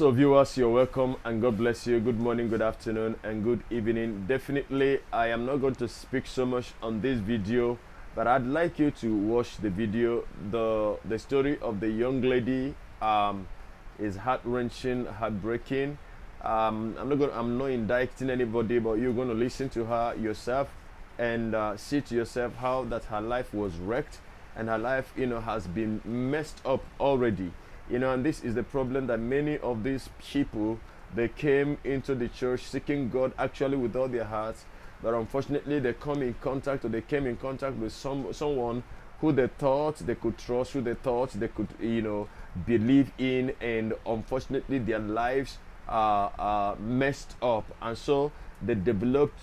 So, viewers, you're welcome and God bless you. Good morning, good afternoon, and good evening. Definitely, I am not going to speak so much on this video, but I'd like you to watch the video. The story of the young lady is heart wrenching, heartbreaking. I'm not indicting anybody, but you're going to listen to her yourself and see to yourself how that her life was wrecked and her life, has been messed up already. And this is the problem that many of these people, they came into the church seeking God actually with all their hearts, but unfortunately they come in contact or they came in contact with someone who they thought they could trust, who they thought they could, believe in, and unfortunately their lives are messed up, and so they developed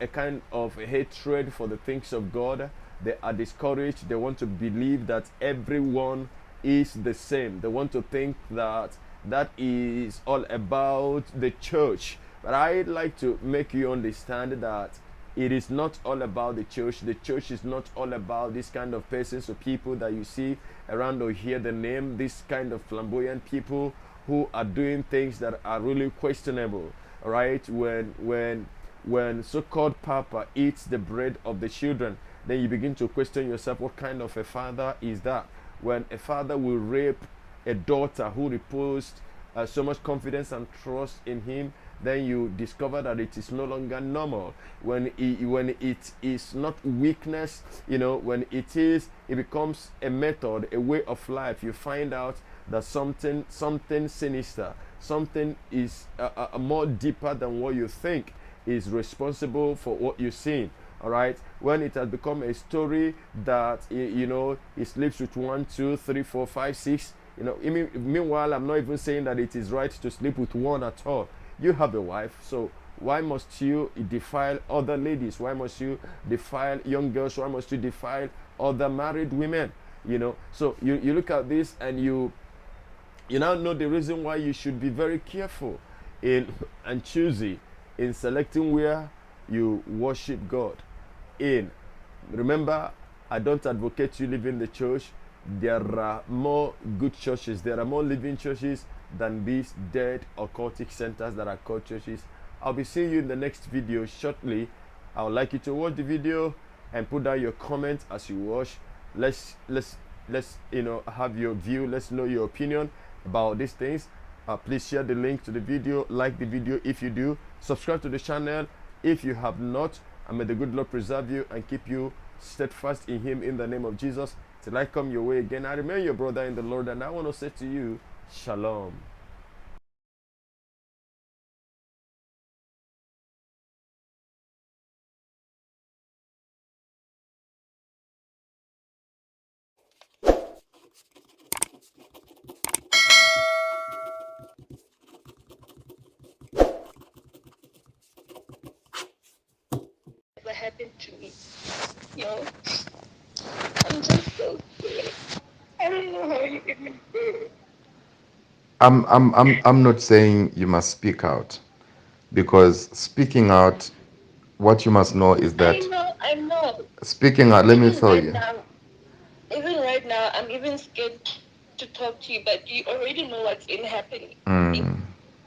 a kind of hatred for the things of God. They are discouraged. They want to believe that everyone is the same. They want to think that that is all about the church. But I'd like to make you understand that it is not all about the church. The church is not all about this kind of persons or people that you see around or hear the name, this kind of flamboyant people who are doing things that are really questionable. All right, when so-called papa eats the bread of the children, then you begin to question yourself, what kind of a father is that? When a father will rape a daughter who reposed so much confidence and trust in him, then you discover that it is no longer normal. When it is not weakness, when it becomes a method, a way of life, you find out that something sinister, something is more deeper than what you think is responsible for what you're seeing. All right, when it has become a story that he sleeps with 1, 2, 3, 4, 5, 6. Meanwhile, I'm not even saying that it is right to sleep with one at all. You have a wife, so why must you defile other ladies? Why must you defile young girls? Why must you defile other married women? So you look at this and you now know the reason why you should be very careful and choosy in selecting where you worship God in. Remember, I don't advocate you leaving the church. There are more good churches, there are more living churches than these dead occultic centers that are called churches. I'll be seeing you in the next video shortly. I would like you to watch the video and put down your comment as you watch. Let's have your view. Let's know your opinion about these things. Please share the link to the video, like the video if you do, subscribe to the channel if you have not, and may the good Lord preserve you and keep you steadfast in him in the name of Jesus. Till I come your way again, I remain your brother in the Lord, and I want to say to you, Shalom. What happened to me? I'm just so scared. I don't know how you even do. I'm not saying you must speak out, because speaking out, what you must know is I that know, I know. speaking out, let me Even tell right you. now, even right now, I'm even scared to talk to you, but you already know what's in happening. Mm,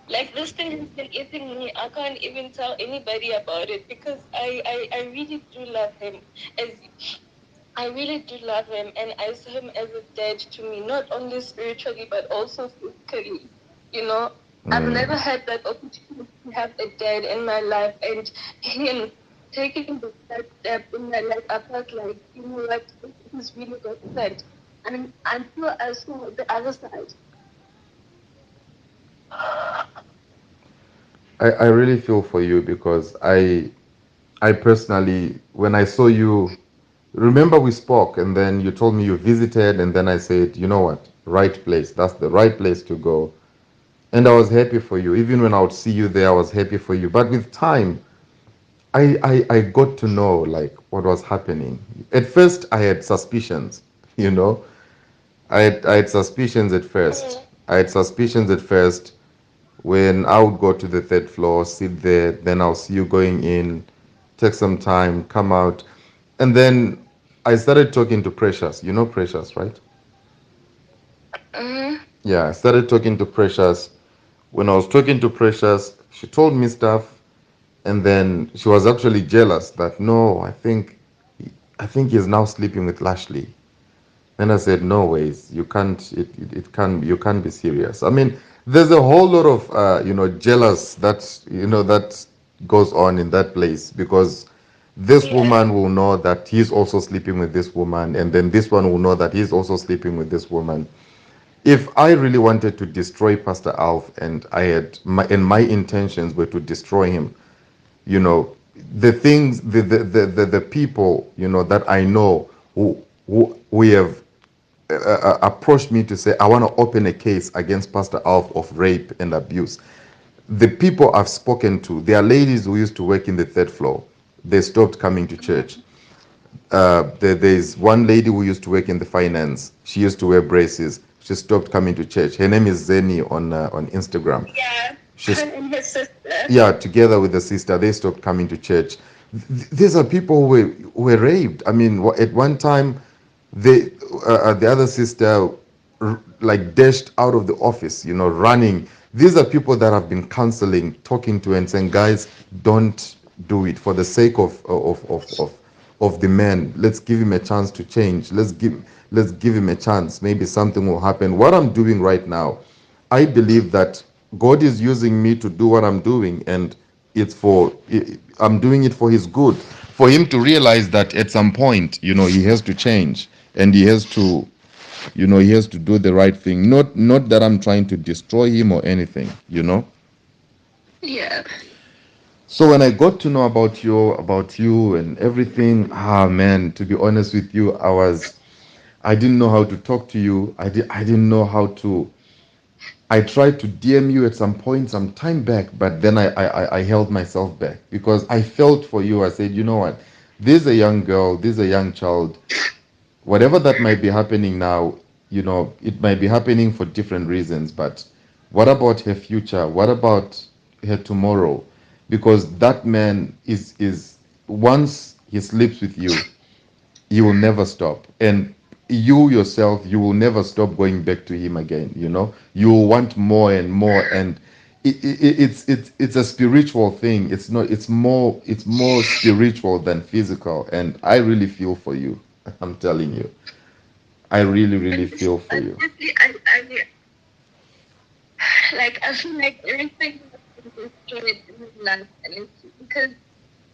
Like this thing has been eating me. I can't even tell anybody about it because I really do love him. As I really do love him, and I saw him as a dad to me, not only spiritually but also physically. I've never had that opportunity to have a dad in my life, and him taking that step in my life, I felt like, what, he's really got sent. And until I saw the other side. I really feel for you, because I personally, when I saw you, remember we spoke and then you told me you visited, and then I said, you know what, right place, that's the right place to go. And I was happy for you. Even when I would see you there, I was happy for you. But with time, I got to know like what was happening. At first, I had suspicions, you know. I had suspicions at first. I had suspicions at first when I would go to the third floor, sit there, then I'll see you going in, take some time, come out. And then I started talking to Precious. You know Precious, right? Mm-hmm. Yeah, I started talking to Precious. When I was talking to Precious, she told me stuff, and then she was actually jealous that no, I think he's now sleeping with Lashley. Then I said, no ways, you can't. It can you can't be serious. I mean, there's a whole lot of jealous that goes on in that place because this Yeah. woman will know that he's also sleeping with this woman, and then this one will know that he's also sleeping with this woman. If I really wanted to destroy Pastor Alf and my intentions were to destroy him, you know, the things the people, that I know who we have approached me to say I want to open a case against Pastor Alf of rape and abuse. The people I've spoken to, they are ladies who used to work in the third floor. They stopped coming to church. There's one lady who used to work in the finance. She used to wear braces. She stopped coming to church. Her name is Zeni on Instagram. Yeah. She's Her and her sister. Yeah, together with the sister, they stopped coming to church. These are people who were raped. I mean, at one time, the other sister like dashed out of the office, running. These are people that have been counseling, talking to, and saying, guys, don't do it for the sake of the man. Let's give him a chance to change. Let's give him a chance. Maybe something will happen. What I'm doing right now, I believe that God is using me to do what I'm doing, and I'm doing it for His good, for Him to realize that at some point, He has to change, and He has to do the right thing. Not that I'm trying to destroy Him or anything. Yeah. So when I got to know about you and everything, man, to be honest with you, I didn't know how to talk to you. I didn't know how to. I tried to DM you at some point, some time back, but then I held myself back because I felt for you. I said, you know what? This is a young girl, this is a young child. Whatever that might be happening now, it might be happening for different reasons, but what about her future? What about her tomorrow? Because that man is once he sleeps with you, you will never stop, and you yourself, you will never stop going back to him again. You will want more and more, and it's a spiritual thing. It's not it's more spiritual than physical, and I really feel for you. I'm telling you, I really really feel for you. Honestly, like I feel like everything has been destroyed in my life, and it's because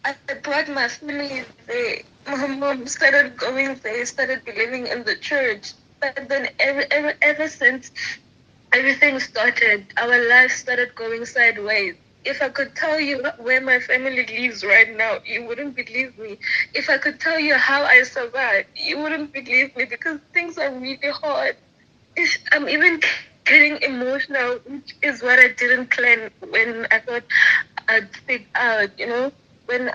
I brought my family there. My mom started going there, started believing in the church. But then ever since everything started, our lives started going sideways. If I could tell you where my family lives right now, you wouldn't believe me. If I could tell you how I survived, you wouldn't believe me because things are really hard. I'm even getting emotional, which is what I didn't plan when I thought I'd speak out. When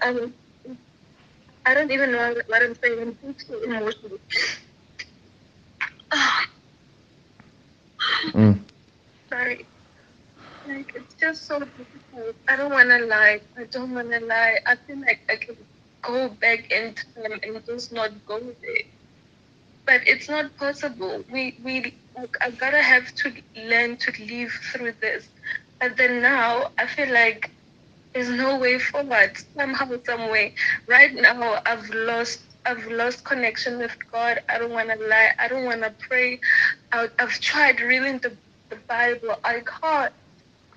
I don't even know what I'm saying. I'm just so emotional. Mm. Sorry. Like, it's just so difficult. I don't want to lie. I don't want to lie. I feel like I can go back in time and just not go there. But it's not possible. Like, I gotta have to learn to live through this. But then now, I feel like there's no way forward. Somehow, some way. Right now, I've lost connection with God. I don't want to lie. I don't want to pray. I've tried reading the Bible. I can't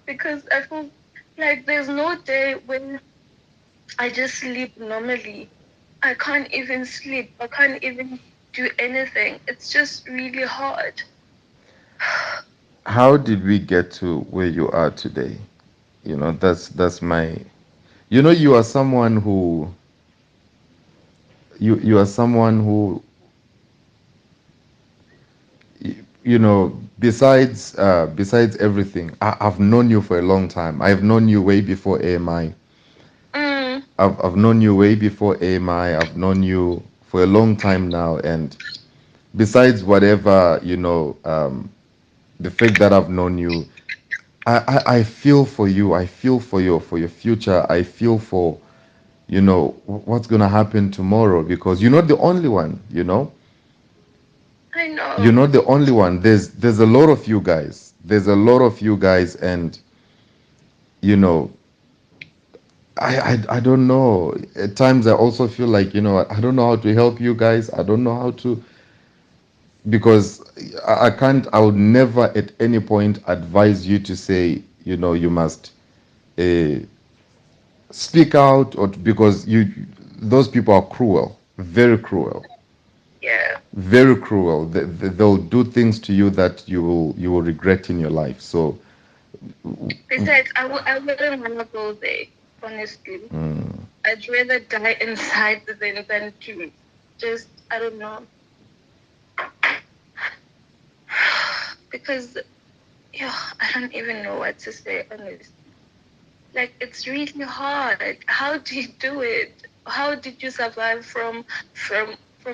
because I feel like there's no day when I just sleep normally. I can't even sleep. I can't even do anything. It's just really hard. How did we get to where you are today? That's my. You are someone who you are someone who besides everything, I've known you for a long time. I've known you way before AMI. Mm, I've known you way before AMI. I've known you for a long time now, and besides whatever, the fact that I've known you, I feel for you. I feel for your future. I feel for what's gonna happen tomorrow, because you're not the only one. I You're know. not the only one. There's a lot of you guys. There's a lot of you guys, and you know, I don't know. At times I also feel like, I don't know how to help you guys. I don't know how to, because I can't, I would never at any point advise you to say, you must uh, speak out, or because those people are cruel, very cruel, Yeah. very cruel. They'll do things to you that you will regret in your life. So, Besides, I wouldn't want to go there, honestly. I'd rather die inside than to just, I don't know. Because, yeah, I don't even know what to say, honestly. Like, it's really hard. How do you do it? How did you survive from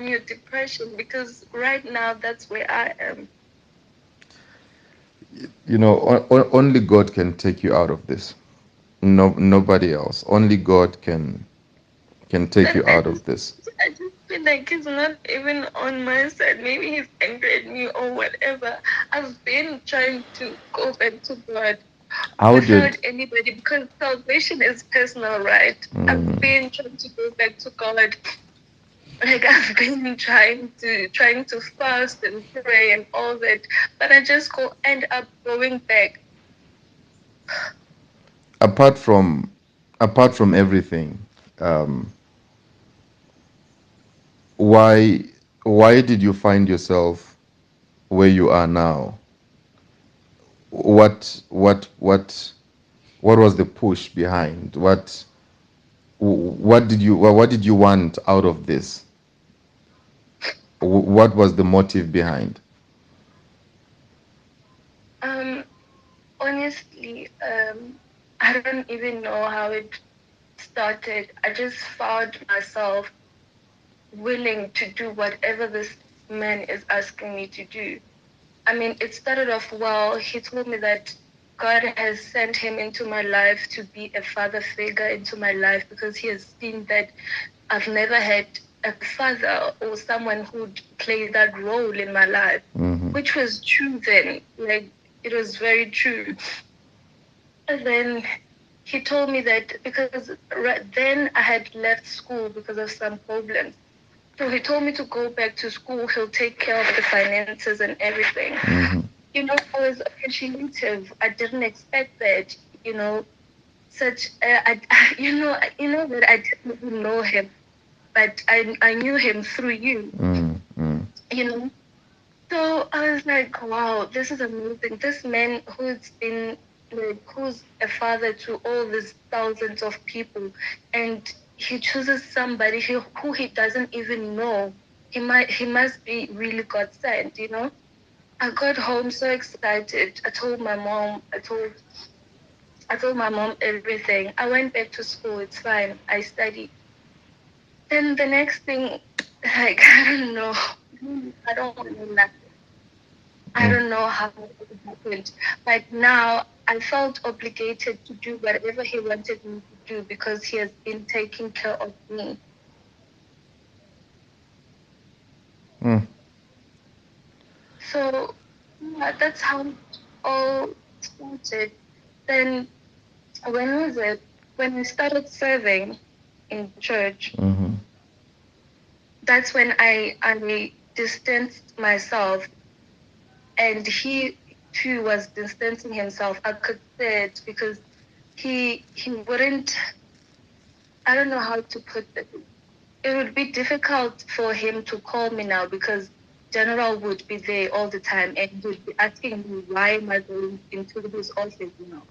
your depression? Because right now, that's where I am. only God can take you out of this. No, nobody else. Only God can take Then you out of this. I just feel like he's not even on my side. Maybe he's angry at me or whatever. I've been trying to go back to God How without did anybody because salvation is personal, right? I've been trying to go back to God. Like I've been trying to fast and pray and all that, but I just end up going back. apart from apart from everything, um, why why did you find yourself where you are now? What was the push behind? What did you want out of this? What was the motive behind? Um, honestly, I don't even know how it started. I just found myself willing to do whatever this man is asking me to do. I mean, it started off well. He told me that God has sent him into my life to be a father figure into my life because he has seen that I've never had a father or someone who'd play that role in my life, which was true then. Like, it was very true. And then he told me that because then I had left school because of some problems. So he told me to go back to school. He'll take care of the finances and everything. I was appreciative. I didn't expect that. Such. That I didn't even know him, but I knew him through you. You know. So I was like, wow, this is amazing. This man who's a father to all these thousands of people, and he chooses somebody who he doesn't even know. He must be really God sent. I got home so excited. I told my mom everything. I went back to school. It's fine. I studied. Then the next thing, like I don't know. I don't want to know nothing. I don't know how it happened. But now I felt obligated to do whatever he wanted me to do because he has been taking care of me. Mm. So yeah, that's how it all started. Then when was it? When I started serving in church, that's when I distanced myself, and he too was distancing himself. I could say it because he wouldn't. I don't know how to put it. It would be difficult for him to call me now because General would be there all the time and he would be asking me why am I going into his office now.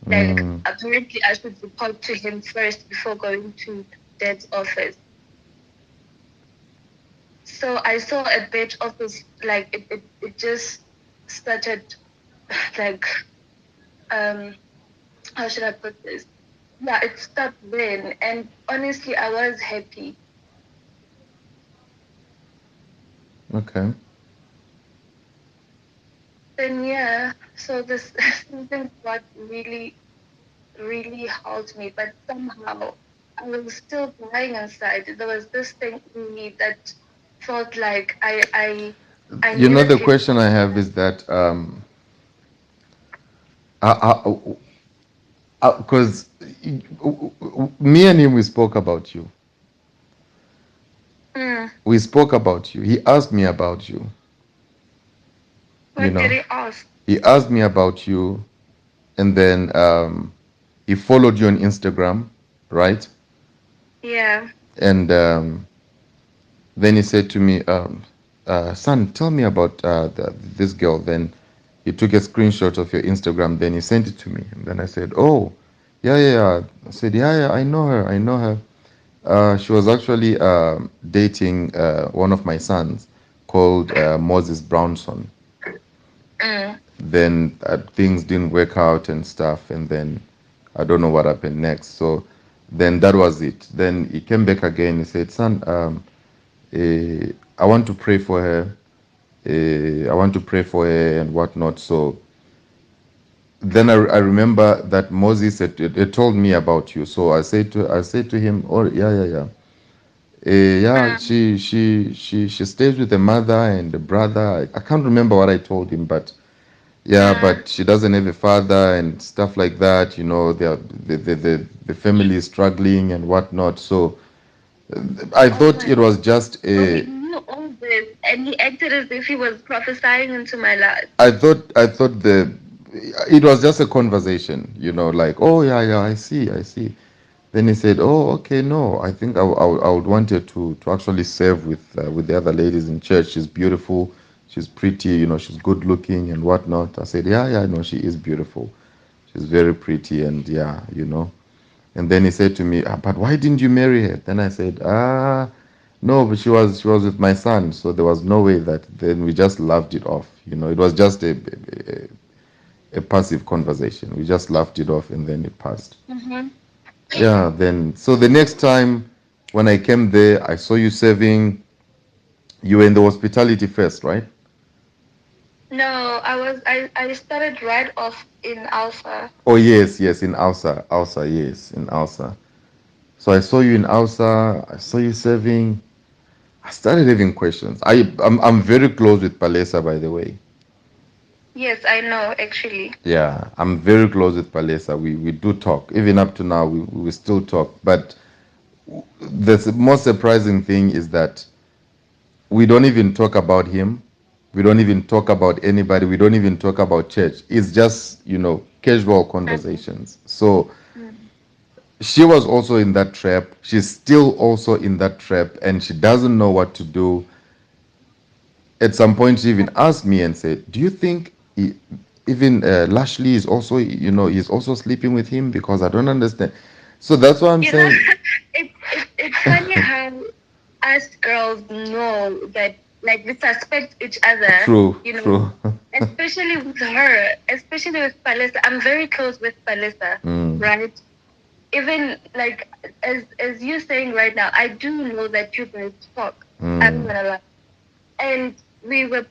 Like apparently I should report to him first before going to Dad's office. So I saw a bit of this, like it just started like how should I put this? Yeah, it stopped then, and honestly I was happy. Okay. Then yeah, so this season got really, really helped me, but somehow I was still dying inside. There was this thing in me that felt like I needed The him. question I have is that, uh, uh, Because me and him, we spoke about you. Mm. We spoke about you. He asked me about you. You What did know, he ask? he asked me about you, and then he followed you on Instagram, right? Yeah. And then he said to me, "Son, tell me about this girl." Then he took a screenshot of your Instagram. Then he sent it to me. And then I said, "Oh, yeah, yeah, yeah." I said, "Yeah, yeah, I know her. I know her. She was actually dating one of my sons called Moses Brownson. Mm. Then things didn't work out and stuff, and then I don't know what happened next. So then that was it. Then he came back again. He said, "Son, I want to pray for her. I want to pray for her and whatnot." So then I remember that Moses had told me about you. So I said to him, "Oh, yeah, yeah, yeah. Yeah, Mm. she stays with the mother and the brother. I can't remember what I told him, but yeah, Mm. but she doesn't have a father and stuff like that. You know, the family is struggling and whatnot. So I Oh thought my it God. was just So he a. knew all this, and he acted as if he was prophesying into my life. I thought it was just a conversation. You know, like, oh yeah, yeah, I see. Then he said, "Oh, okay, no, I think I would want her to actually serve with the other ladies in church. She's beautiful, she's pretty, you know, she's good looking and whatnot." I said, "Yeah, yeah, no, she is beautiful. She's very pretty, and yeah, you know." And then he said to me, "But why didn't you marry her?" Then I said, no, but she was with my son, so there was no way that." Then we just laughed it off. You know, it was just a passive conversation. We just laughed it off, and then it passed. Mm-hmm. Yeah, then so the next time when I came there, I saw you serving. You were in the hospitality first, right? No, I started right off in Alpha. Oh yes, yes, in Alsa, yes, in Alsa. So I saw you in Alsa. I saw you serving. I started having questions. I'm very close with Palesa, by the way. Yes, I know actually. Yeah, I'm very close with Palesa. We do talk. Even up to now, we still talk. But the most surprising thing is that we don't even talk about him. We don't even talk about anybody. We don't even talk about church. It's just, casual Mhm. conversations. So Mm. she was also in that trap. She's still also in that trap, and she doesn't know what to do. At some point, she even asked me and said, "Do you think even Lashley is also, he's also sleeping with him? Because I don't understand." So that's what I'm You know, saying. it's funny how us girls know that, like, we suspect each other, True, you know, true. especially with her, especially with Palisa. I'm very close with Palisa, Mm, right? Even like as you're saying right now, I do know that you guys talk. I'm mm, gonna lie. And we were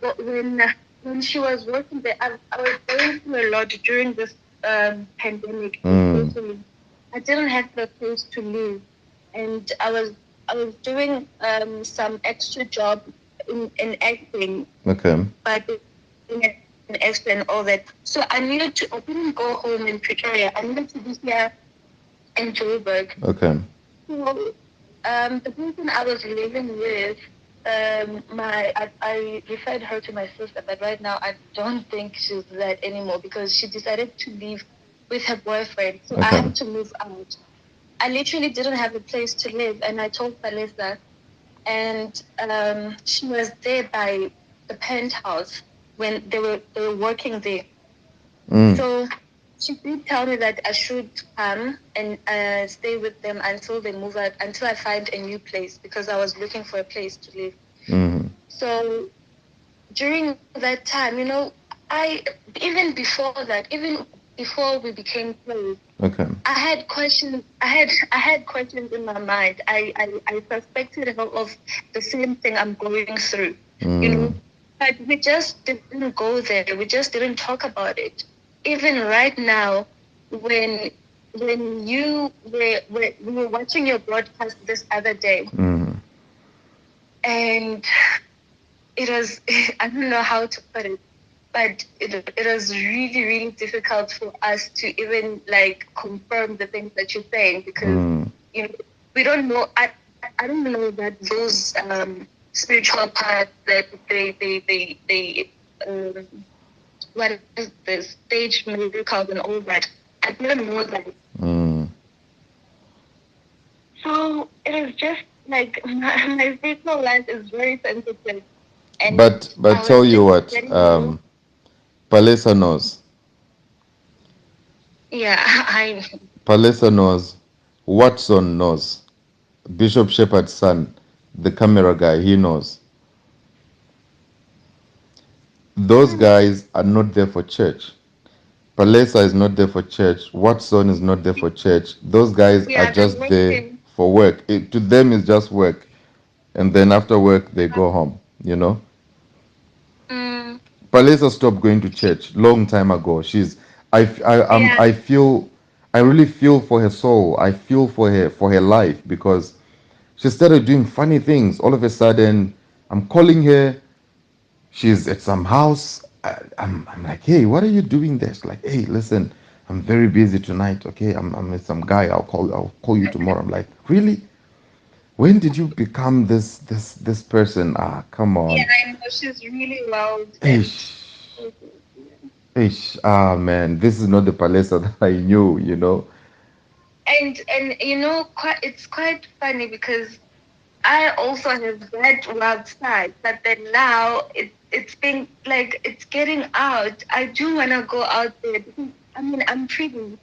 when she was working there, I was going through a lot during this pandemic, mm. especially. I didn't have the place to live, and I was doing some extra job in acting, Okay, but being an extra and all that. So I needed to. I couldn't go home in Pretoria. I needed to be here in Joburg. okay. So, the person I was living with, I referred her to my sister, but right now I don't think she's that anymore because she decided to leave with her boyfriend. So I Okay. had to move out. I literally didn't have a place to live, and I told Palisa, and she was there by the penthouse when they were working there. Mm, So she did tell me that I should come and stay with them until they move out, until I find a new place because I was looking for a place to live. mm, So during that time, I even before that, even before we became close, okay. I had questions. I had questions in my mind. I suspected her of the same thing I'm going through, you Mm, know. But we just didn't go there. We just didn't talk about it. Even right now, when we were watching your broadcast this other day, mm, and it was I don't know how to put it, but it was really, really difficult for us to even like confirm the things that you're saying, because you know, we don't know. I don't know that those spiritual parts that they what is the stage miracles and all that. I didn't know that. Mm. So it is just like my spiritual life is very sensitive, and But I was tell you just what, getting more. Palesa knows. Yeah, I Palesa knows. Watson knows. Bishop Shepherd's son, the camera guy, he knows. Those guys are not there for church. Palesa is not there for church. Watson is not there for church. Those guys are yeah, they're just there working. for work. To them, it's just work. And then after work, they go home, you know? Mm, Palesa stopped going to church long time ago. yeah, I feel, I really feel for her soul. I feel for her life, because she started doing funny things. All of a sudden, I'm calling her. She's at some house. I'm like, hey, what are you doing there? She's like, hey, listen, I'm very busy tonight. Okay, I'm with some guy. I'll call you tomorrow. I'm like, really? When did you become this person? Ah, come yeah, on. I know she's really wild, and Ish, ish. Ah, man, this is not the Palesa that I knew. You know. and you know, it's quite funny because I also have that wild side, but then now it's been like it's getting out. I do wanna go out there because I mean I'm pretty,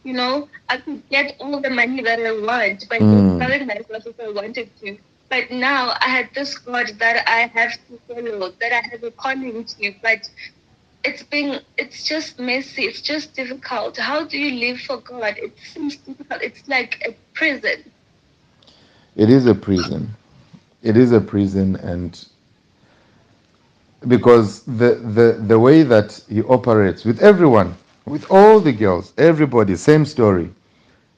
you know. I could get all the money that I want by just Mm, selling myself if I wanted to. But now I had this God that I have to follow, that I have a calling to. But it's just messy. It's just difficult. How do you live for God? It seems difficult. It's like a prison. it is a prison. It is a prison, and because the way that he operates with everyone, with all the girls, everybody, same story.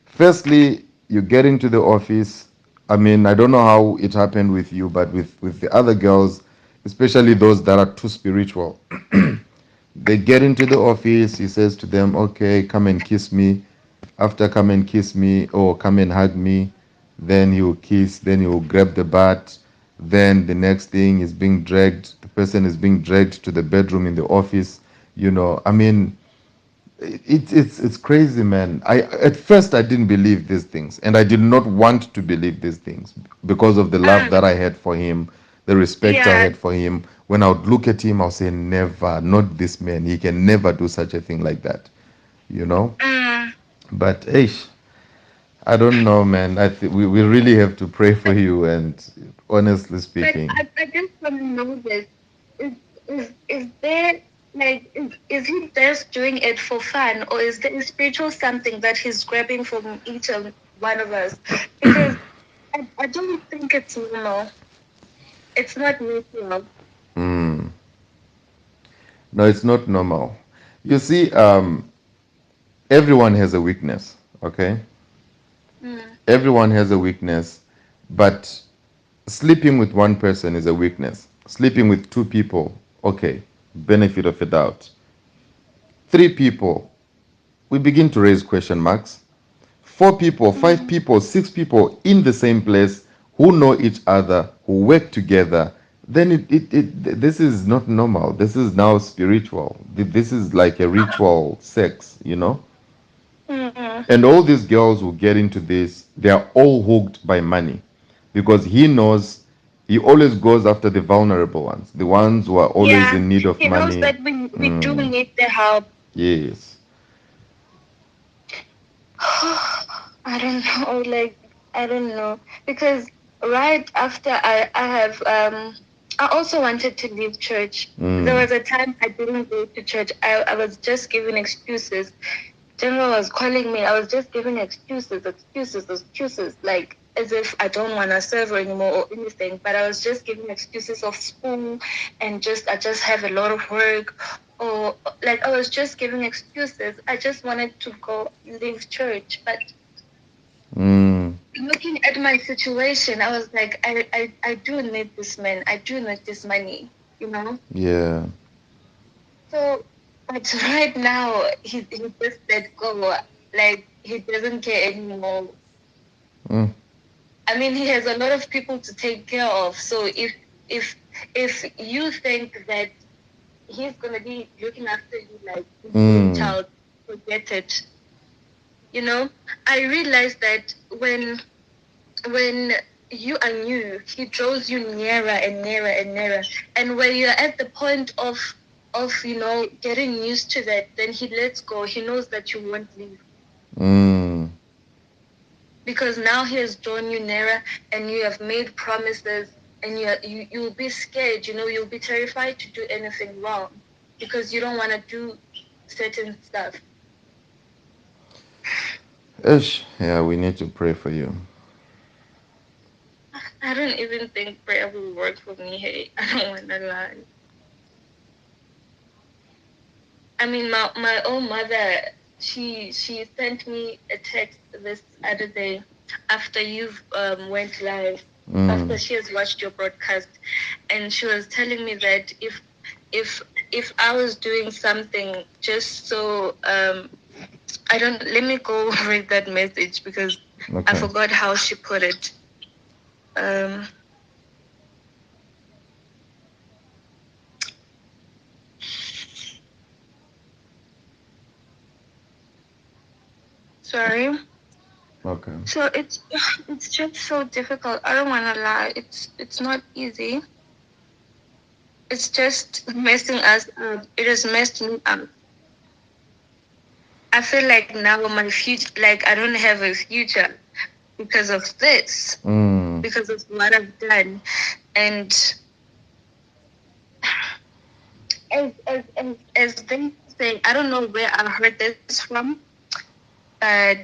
Firstly, you get into the office. I mean, I don't know how it happened with you, but with the other girls, especially those that are too spiritual, they get into the office. He says to them, okay, come and kiss me. After come and kiss me, or come and hug me, then he will kiss, then he will grab the butt. Then the next thing is being dragged, the person is being dragged to the bedroom in the office. You know, I mean, it's crazy, man. I At first I didn't believe these things, and I did not want to believe these things because of the love that I had for him, the respect I Yeah. had for him. When I would look at him, I'll say, never, not this man. He can never do such a thing like that, you know. Mm. But hey, I don't know, man. We really have to pray for But you. And honestly but speaking, I just want to know this. Is is there like is he just doing it for fun, or is there a spiritual something that he's grabbing from each of one of us? Because I don't think it's normal. It's not natural. mm, no, it's not normal. You see, everyone has a weakness. Okay, Mm. everyone has a weakness, but sleeping with one person is a weakness. Sleeping with two people, okay, benefit of a doubt. Three people, we begin to raise question marks. Four people, five Mm. people, six people in the same place who know each other, who work together, then this is not normal. This is now spiritual. This is like a ritual sex, you know? Mm. And all these girls who get into this, they are all hooked by money, because he knows he always goes after the vulnerable ones, the ones who are always Yeah, in need of he knows money. that we do need the help. Yes. I don't know, like I don't know, because right after I have I also wanted to leave church. There Mm. was a time I didn't go to church. I was just giving excuses. General was calling me. I was just giving excuses, like as if I don't want to serve anymore or anything. But I was just giving excuses of school, and just I just have a lot of work, or like I was just giving excuses. I just wanted to go leave church, but Mm. looking at my situation, I was like, I do need this man. I do need this money, you know? Yeah. So, but right now, he just let go. Like, he doesn't care anymore. Mm. I mean, he has a lot of people to take care of. So if if you think that he's gonna be looking after you like his own Mm. child, forget it. You know, I realized that when you are new, he draws you nearer and nearer and nearer. And when you're at the point of getting used to that, then he lets go. He knows that you won't leave. Mm. Because now he has drawn you nearer and you have made promises and you'll be scared, you'll be terrified to do anything wrong because you don't want to do certain stuff. Ish. Yeah, we need to pray for you. I don't even think prayer will work for me. Hey, I don't want to lie. I mean, my own mother, she sent me a text this other day after you've went live, Mm. after she has watched your broadcast, and she was telling me that if if I was doing something just so I don't let me go read that message because I Okay. forgot how she put it. Um, sorry. Okay. So it's just so difficult. I don't want to lie. It's not easy. It's just messing us up. It has messed me up. I feel like now my future, like I don't have a future because of this, Mm. because of what I've done. And as they say, I don't know where I heard this from, but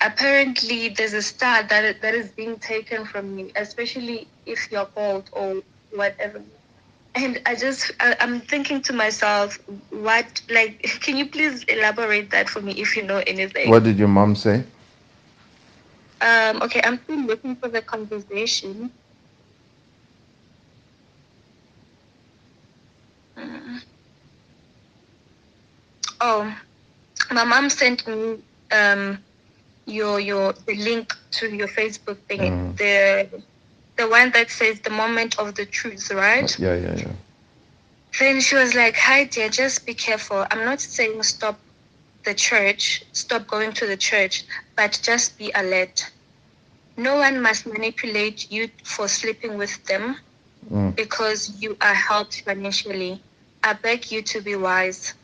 apparently there's a star that is being taken from you, especially if you're bald or whatever. And I'm thinking to myself, what, like, can you please elaborate that for me if you know What anything? did your mom say? Okay, I'm still looking for the conversation. Mm. Oh, my mom sent me your the link to your Facebook thing, Mm. the one that says the moment of the truth, right? Yeah, yeah, yeah. Then she was like, "Hi dear, just be careful. I'm not saying stop going to the church, but just be alert. No one must manipulate you for sleeping with them Mm. because you are helped financially. I beg you to be wise.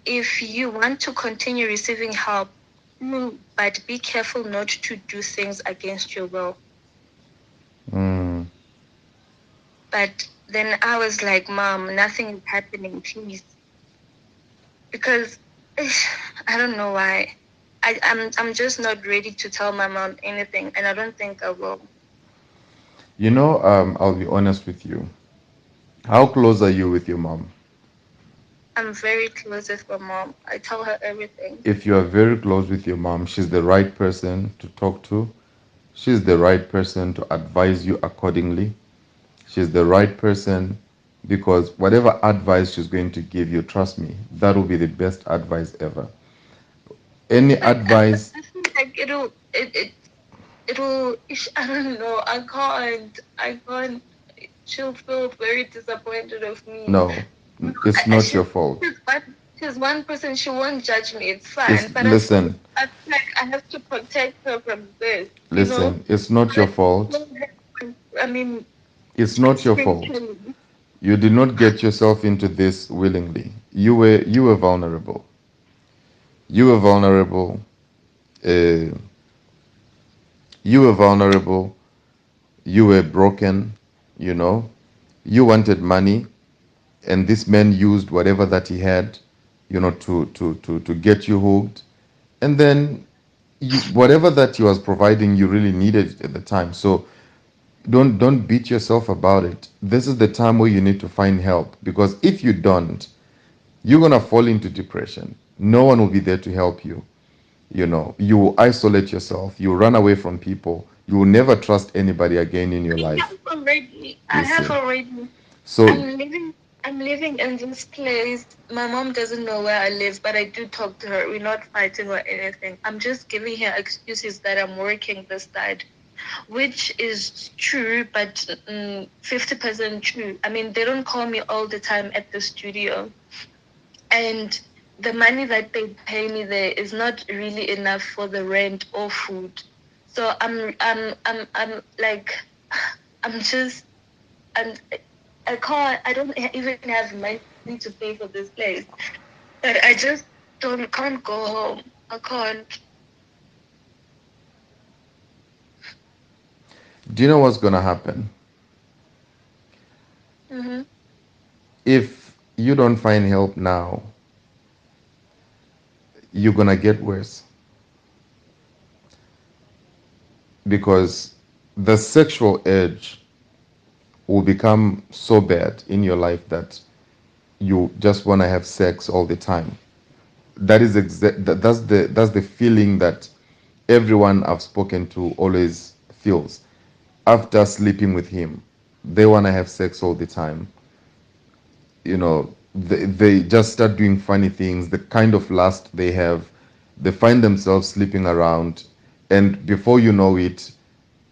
If you want to continue receiving help, but be careful not to do things against your will." Mm. But then I was like, Mom, nothing is happening, please. Because I don't know why. I'm just not ready to tell my mom anything, and I don't think I will. I'll be honest with you. How close are you with your mom? I'm very close with my mom. I tell her everything. If you are very close with your mom, she's the right person to talk to. She's the right person to advise you accordingly. She's the right person because whatever advice she's going to give you, trust me, that will be the best advice ever. Any But advice, I feel like it'll. I don't know. I can't. She'll feel very disappointed of me. no, it's not your fault. She's one person. She won't judge me. It's fine. It's But listen, I feel like I have to protect her from this. listen, it's not your Like, fault. I mean, It's not your fault. spiritually. You did not get yourself into this willingly. You were vulnerable. You were vulnerable. Uh, you were vulnerable. You were broken. You know. You wanted money, and this man used whatever that he had, to get you hooked. And then whatever that he was providing, you really needed it at the time. So don't beat yourself about it. This is the time where you need to find help because if you don't, you're gonna fall into depression. No one will be there to help you. You will isolate yourself. You will run away from people. You will never trust anybody again in your I life. have already. I You have see. already. So I'm living. I'm living in this place. My mom doesn't know where I live, but I do talk to her. We're not fighting or anything. I'm just giving her excuses that I'm working this side, which is true, but 50% true. I mean, they don't call me all the time at the studio, and the money that they pay me there is not really enough for the rent or food. So I'm like, I'm just, and I can't. I don't even have money to pay for this place, but I just don't can't go home. I can't. Do you know what's gonna happen? Mm-hmm. If you don't find help now, you're gonna get worse because the sexual urge will become so bad in your life that you just want to have sex all the time. That is that's the feeling that everyone I've spoken to always feels after sleeping with him. They want to have sex all the time. You know, they just start doing funny things. The kind of lust they have, they find themselves sleeping around, and before you know it,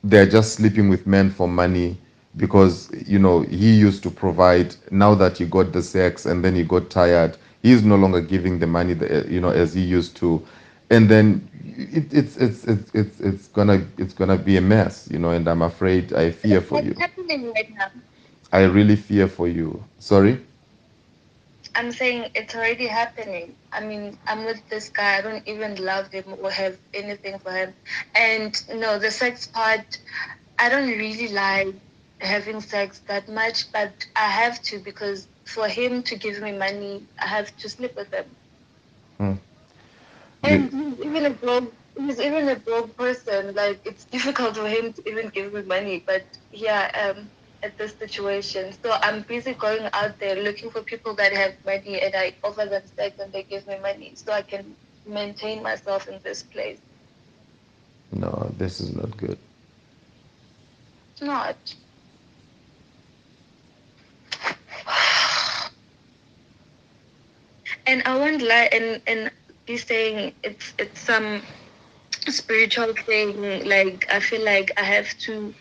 they're just sleeping with men for money because he used to provide. Now that you got the sex and then you got tired, he's no longer giving the money as he used to, and then it's gonna be a mess, and I'm afraid, I fear for What's you. happening right now? I really fear for you. Sorry. I'm saying it's already happening. I mean, I'm with this guy. I don't even love him or have anything for him. And no, the sex part, I don't really like having sex that much, but I have to because for him to give me money, I have to sleep with him. Hmm. And he's even a broke person. Like it's difficult for him to even give me money. But yeah, at this situation. So I'm busy going out there looking for people that have money and I offer them sex and they give me money so I can maintain myself in this place. No, this is not good. It's not. And I won't lie and be saying it's some spiritual thing. Like I feel like I have to,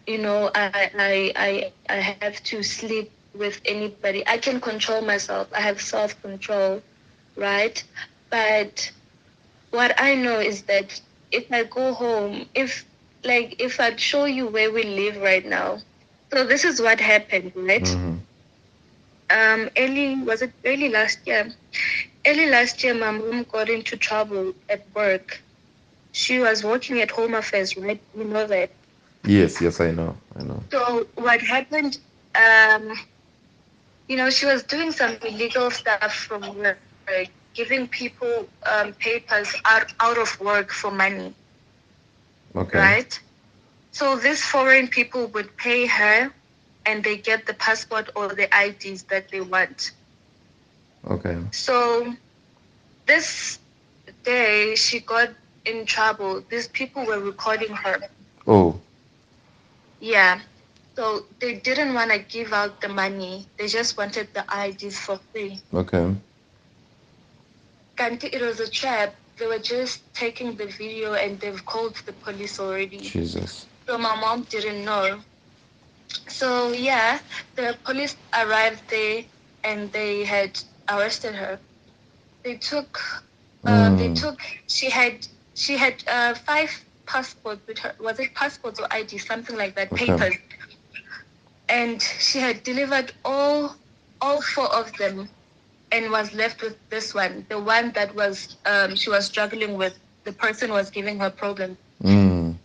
I have to sleep with anybody. I can control myself. I have self-control, right? But what I know is that if I go home, if I'd show you where we live right now. So this is what happened, right? Mm-hmm. Early last year? Early last year, my mom got into trouble at work. She was working at Home Affairs, right? You know that. Yes, yes, I know. So what happened? Um, she was doing some illegal stuff from work, giving people papers out of work for money, Okay. right? So these foreign people would pay her and they get the passport or the IDs that they want. Okay. So this day she got in trouble. These people were recording her. Oh. Yeah. So they didn't want to give out the money. They just wanted the IDs for free. Okay. Kanti, it was a trap. They were just taking the video and they've called the police already. Jesus. So my mom didn't know. So yeah, the police arrived there and they had arrested her. They took, they Mm. took. She had 5 passports with her. Was it passports or ID, something like that, Okay. papers? And she had delivered all 4 of them, and was left with this one, the one that was she was struggling with. The person was giving her problems. Mm.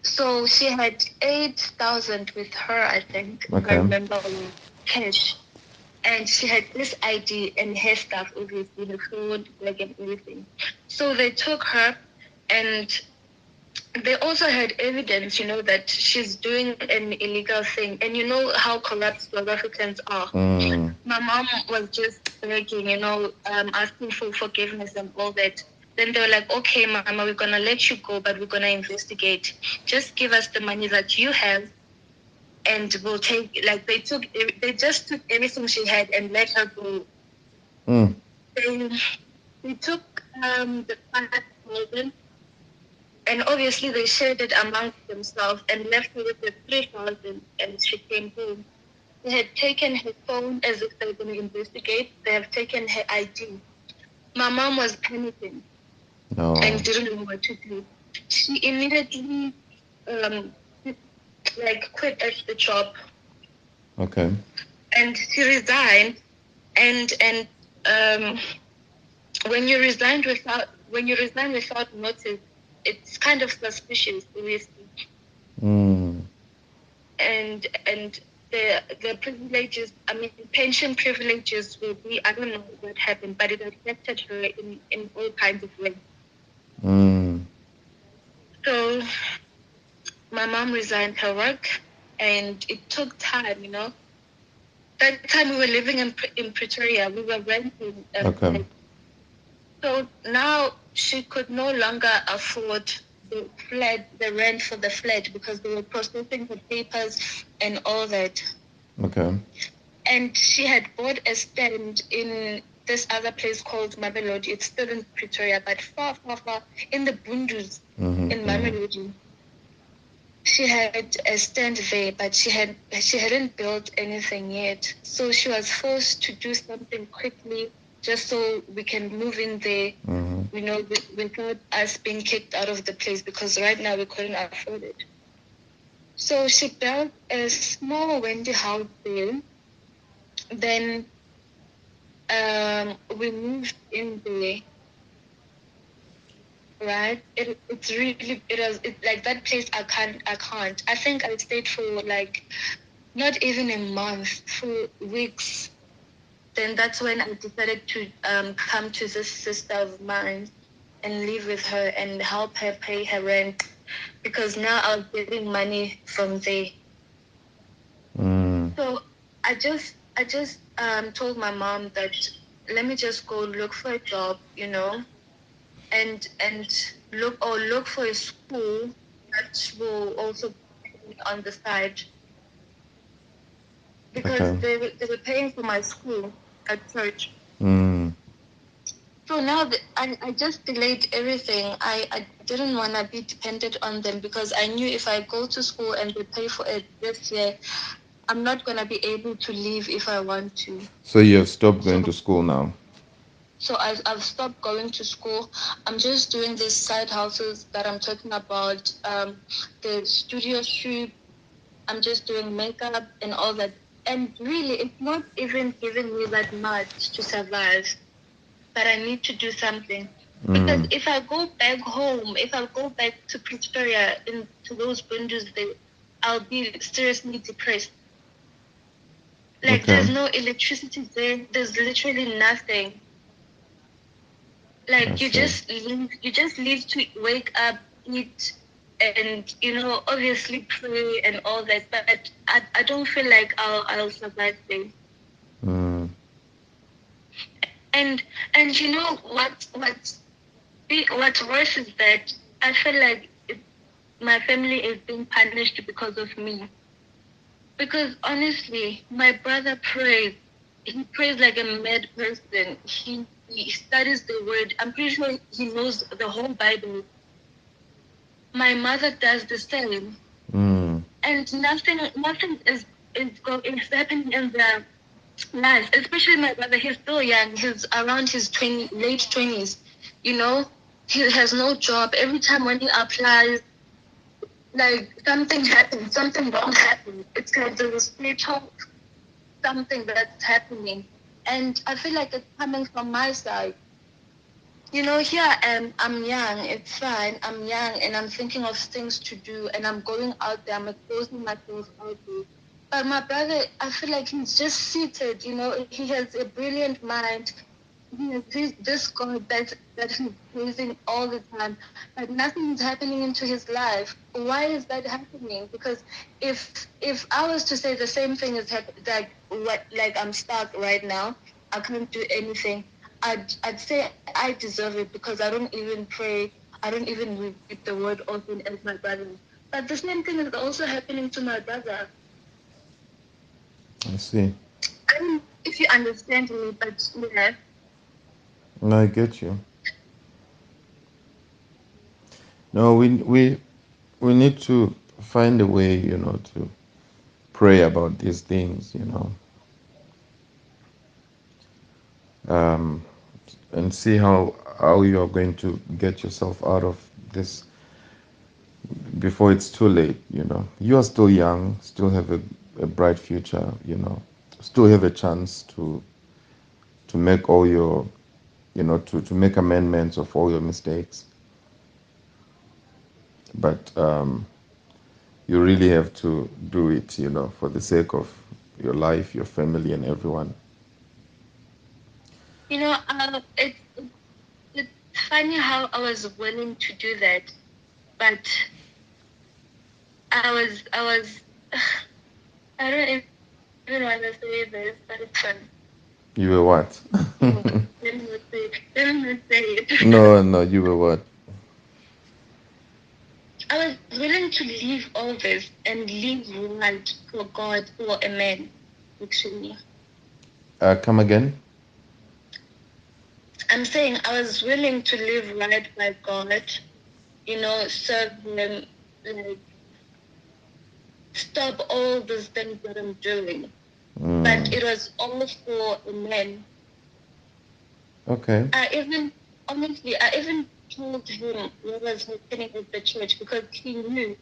So she had 8,000 with her, I think, if I Okay. remember well, cash. And she had this ID and her stuff, obviously, the phone, bag, and everything. So they took her, and they also had evidence, that she's doing an illegal thing. And you know how corrupt South Africans are. Mm. My mom was just begging, asking for forgiveness and all that. Then they were like, okay, Mama, we're going to let you go, but we're going to investigate. Just give us the money that you have and will take, like, they just took everything she had and let her go. Mm. They took the 5,000, and obviously they shared it amongst themselves and left her with the 3,000, and she came home. They had taken her phone as if they were going to investigate. They have taken her ID. My mom was panicking No. and didn't know what to do. She immediately um, like quit at the job, Okay. and she resigned. And um, when you resign without notice, it's kind of suspicious, obviously. Mm. And the privileges, I mean, pension privileges will be, I don't know what happened, but it affected her in all kinds of ways. Mm. So my mom resigned her work, and it took time, you know. That time we were living in Pretoria, we were renting a Okay. flat. So now she could no longer afford the rent for the flat, because they were processing the papers and all that. Okay. And she had bought a stand in this other place called Mamelodi. It's still in Pretoria, but far, far, far in the Bundus Mm-hmm. in Mamelodi. She had a stand there, but she hadn't built anything yet. So she was forced to do something quickly just so we can move in there, Mm-hmm. you know, without us being kicked out of the place, because right now we couldn't afford it. So she built a small Wendy house there. Then we moved in there, right? It's really, like that place. I can't. I think I stayed for like not even a month, for weeks. Then that's when I decided to come to this sister of mine and live with her and help her pay her rent, because now I was getting money from there. Mm. So I just told my mom that let me just go look for a job, you know, and look for a school that will also pay on the side, because Okay. they were paying for my school at church. Mm. So now I just delayed everything. I didn't want to be dependent on them, because I knew if I go to school and they pay for it this year, I'm not going to be able to leave if I want to. So you have stopped So going to school now? I've stopped going to school. I'm just doing these side houses that I'm talking about. The studio shoot. I'm just doing makeup and all that. And really, it's not even giving me that much to survive. But I need to do something. Because Mm. if I go back home, if I go back to Pretoria, to those windows there, I'll be seriously depressed. Like, Okay. there's no electricity there. There's literally nothing. I Like, see. you just leave to wake up, eat, and, you know, obviously pray and all that. But I don't feel like I'll survive there. Mm. And you know what's worse is that I feel like my family is being punished because of me. Because honestly, my brother prays. He prays like a mad person. He studies the word. I'm pretty sure he knows the whole Bible. My mother does the same, Mm. and nothing is happening in their lives. Especially my brother. He's still young. He's around his late 20s. You know, he has no job. Every time when he applies, like something happens, something wrong happens. It's like there's a spiritual something that's happening, and I feel like it's coming from my side. You know, here I am. I'm young. It's fine. I'm young, and I'm thinking of things to do, and I'm going out there. I'm exposing myself out there. But my brother, I feel like he's just seated. You know, he has a brilliant mind. He has this God that he's praising all the time, but nothing is happening into his life. Why is that happening? Because if I was to say the same thing is like I'm stuck right now, I can't do anything. I'd say I deserve it, because I don't even pray. I don't even read the word often as my brother. But the same thing is also happening to my brother. I see. I don't know if you understand me, but yeah. No, I get you. No, we need to find a way, to pray about these things, um, and see how you are going to get yourself out of this before it's too late. You are still young, still have a bright future, still have a chance to make all to make amendments of all your mistakes. But you really have to do it, for the sake of your life, your family, and everyone. It's funny how I was willing to do that, but I was, I don't even want to say this, but it's fun. You were what? Let me not say it. No, no, you were what? I was willing to leave all this and leave right for God, for a man, actually. Come again? I'm saying I was willing to live right by God, serve Him, like stop all these things that I'm doing. But it was all for a man. Okay. I even told him what was happening at the church because he knew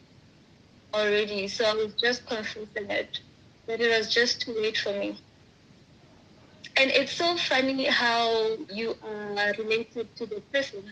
already. So I was just confessing it, but it was just too late for me. And it's so funny how you are related to the person.